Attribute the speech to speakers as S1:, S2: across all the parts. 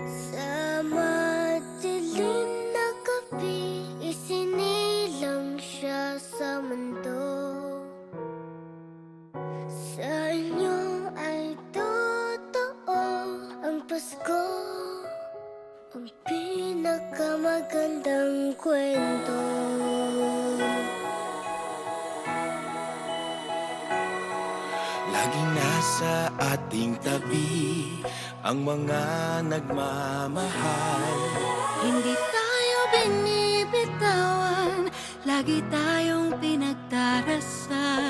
S1: Sa madilim na gabi, isinilang siya sa mundo. Sa inyo ay totoo ang Pasko, ang pinakamagandang kwento.
S2: Laging nasa ating tabi ang mga nagmamahal.
S3: Hindi tayo binibitawan, lagi tayong pinagdarasal.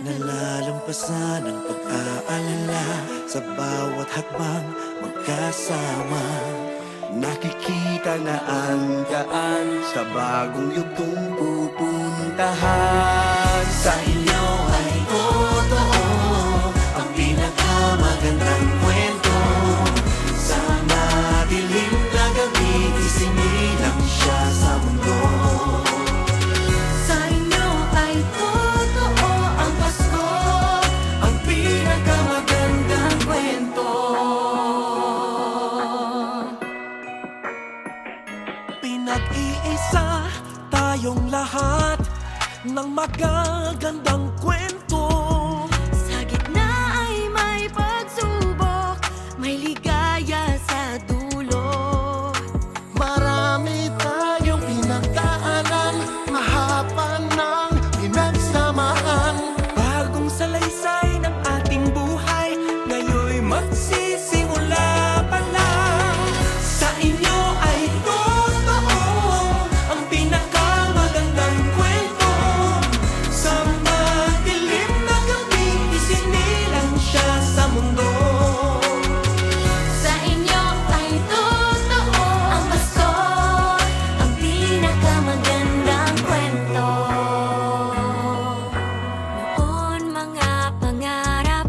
S2: Nalalampasan ang pag-aalala sa bawat hakbang magkasama. Nakikita na ang daan sa bagong yugtong pupuntahan. Sa inyo ay totoo ang pinakamagandang kwento. Sa madilim na gabi, isinilang siya sa mundo.
S3: Sa inyo ay totoo ang Pasko,
S2: Ang pinakamagandang kwento. Pinag-iisa tayong lahat ng magagandang kwento.
S3: sa gitna ay may pagsubok, may ligaya sa dulo.
S2: Marami tayong pinagdaanan, mahaba ng pinagsamahan. Bagong salaysay ng ating buhay, ngayon'y magsisimula pa lang. Sa inyo ay totoo ang pinakamagandang kwento. Sa madilim na gabi, isinilang siya sa mundo.
S3: Sa inyo ay totoo ang Pasko, ang pinakamagandang kwento. Noon mga pangarap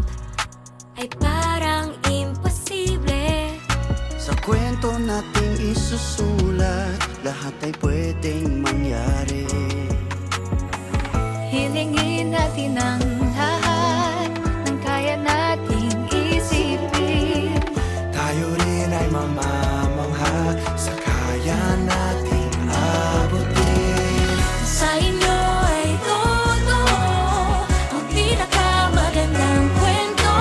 S3: ay parang imposible.
S4: Sa kwento nating isusulat, lahat ay pwedeng mangyari.
S3: Hilingin natin ang lahat ng kaya nating isipin.
S2: Tayo rin ay mamamangha sa kaya nating abutin.
S3: Sa inyo ay totoo ang pinakamagandang kwento.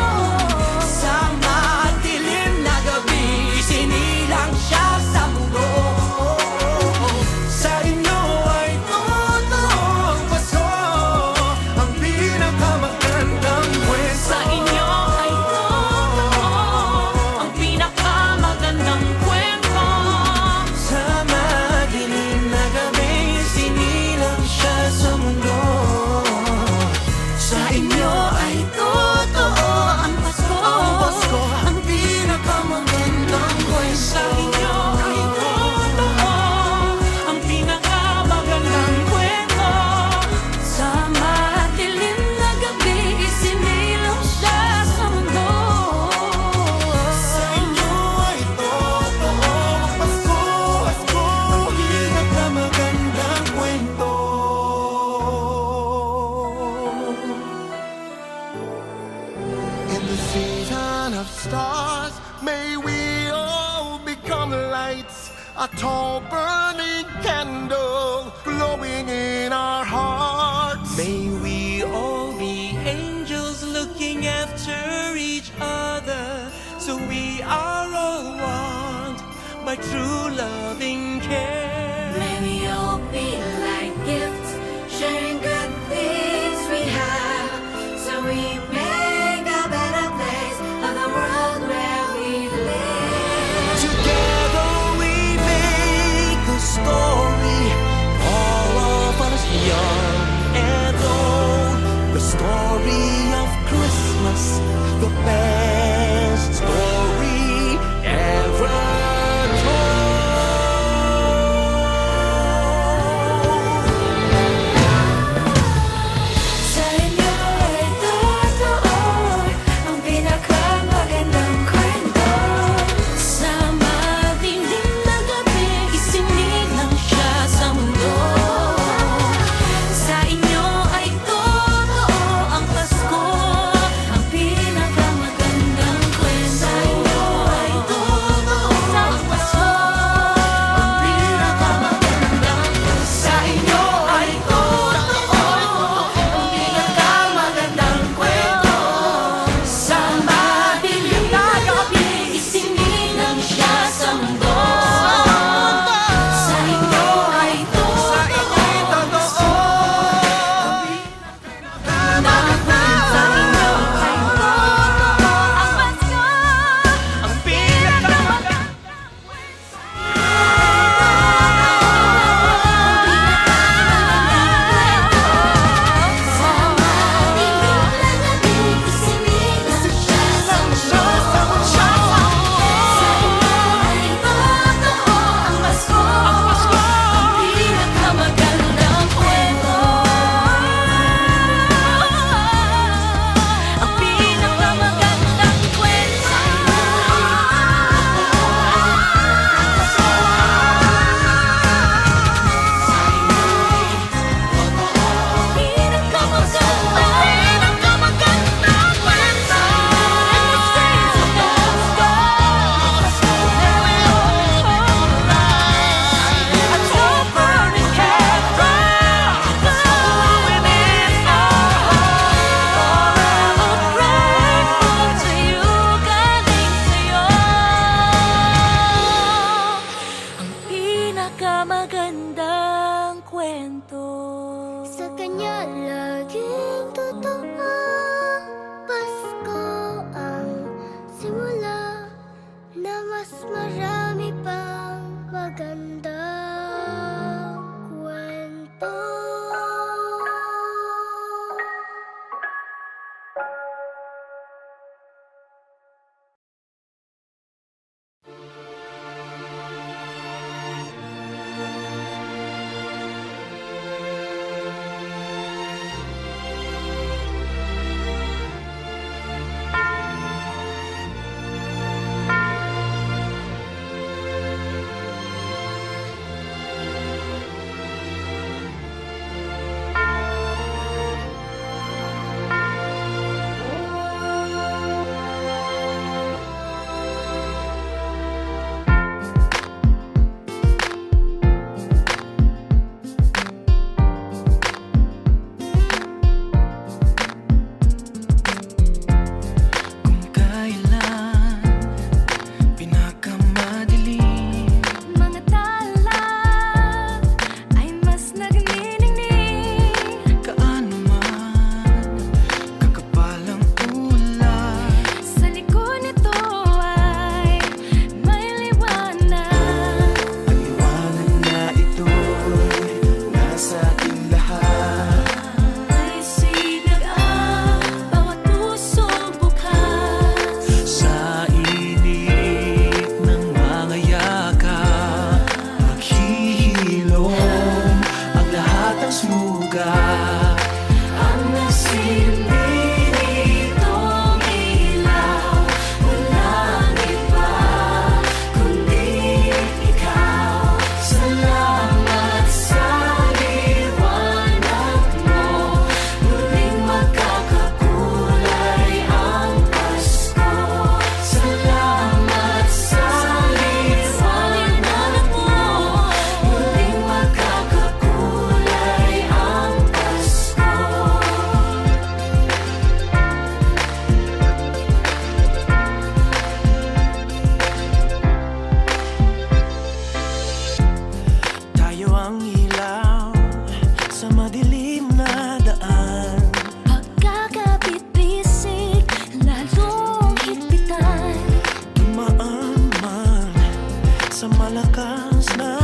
S2: Sa madilim na gabi, isinilang siya sa mundo. Sa inyo ay totoo ang Pasko, ang pinakamagandang kwento.
S3: Sa inyo ay totoo ang pinakamagandang kwento.
S2: Sa madilim na gabi, isinilang siya sa mundo. Sa inyo ay totoo
S3: Ang Pasko,
S2: ang pinakamagandang kwento. Sa inyo ay totoo ang pinakamagandang kwento.
S3: sa madilim na gabi, isinilang siya sa mundo.
S2: Sa inyo ay totoo ang Pasko, ang pinakamagandang kwento. In the season of stars, may we all become lights, a tall burning candle glowing in our hearts. May we all be angels looking after each other, so we are all one by true loving care.
S3: May we all be like gifts, sharing good things we have, so we make a better place of the world where we live.
S2: Together we make a story, all of us young and old. The story of Christmas, the best story ever told.
S1: simula na mas marami pang magandang kwento.
S5: Kung kailan pinakamadilim,
S3: Mga tala ay mas nagniningning.
S5: kaano man kakapal ang ulan,
S3: Sa likod nito ay may liwanag.
S5: ang liwanag na ito'y nasa ating lahat.
S3: May sinag ang bawat pusong bukas.
S5: Sa init ng mga yakap, maghihilom ang lahat ng sugat.
S3: Ang nagsilbi nitong ilaw, walang iba kundi ikaw. Salamat sa liwanag mo, muling magkakakulay ang Pasko. Salamat sa liwanag mo, muling magkakakulay ang Pasko.
S5: Tayo ang ilaw sa madilim na daan.
S3: Pagkakabit-bisig, lalong higpitan.
S5: Dumaan man sa malakas na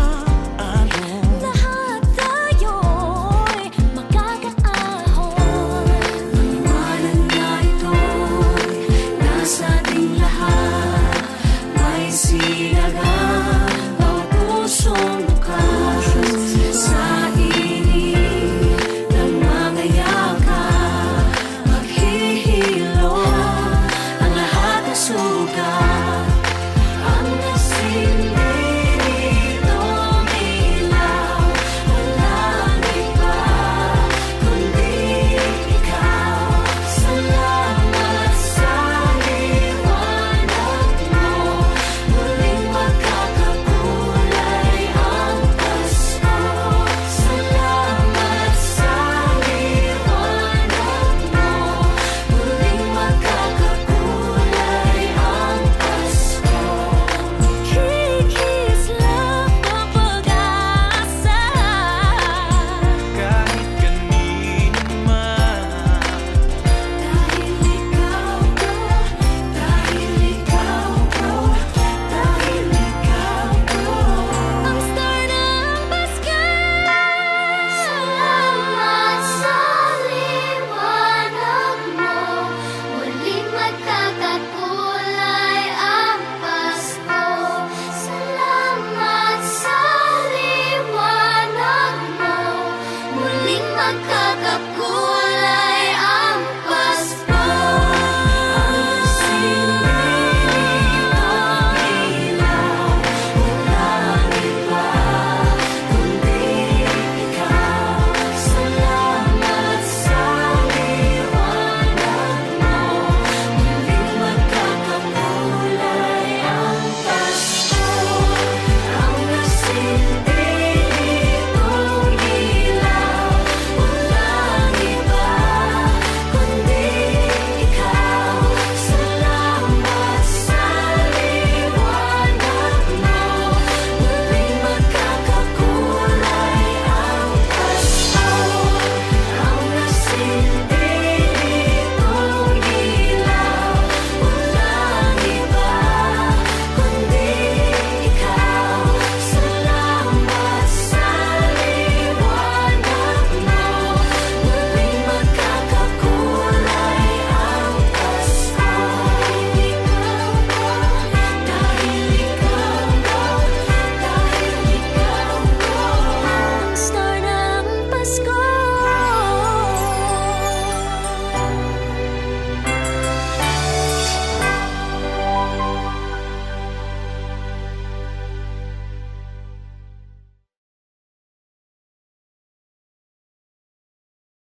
S5: alon.
S3: Lahat tayo'y magkakaahon. Ang liwanag na ito'y nasa ating lahat.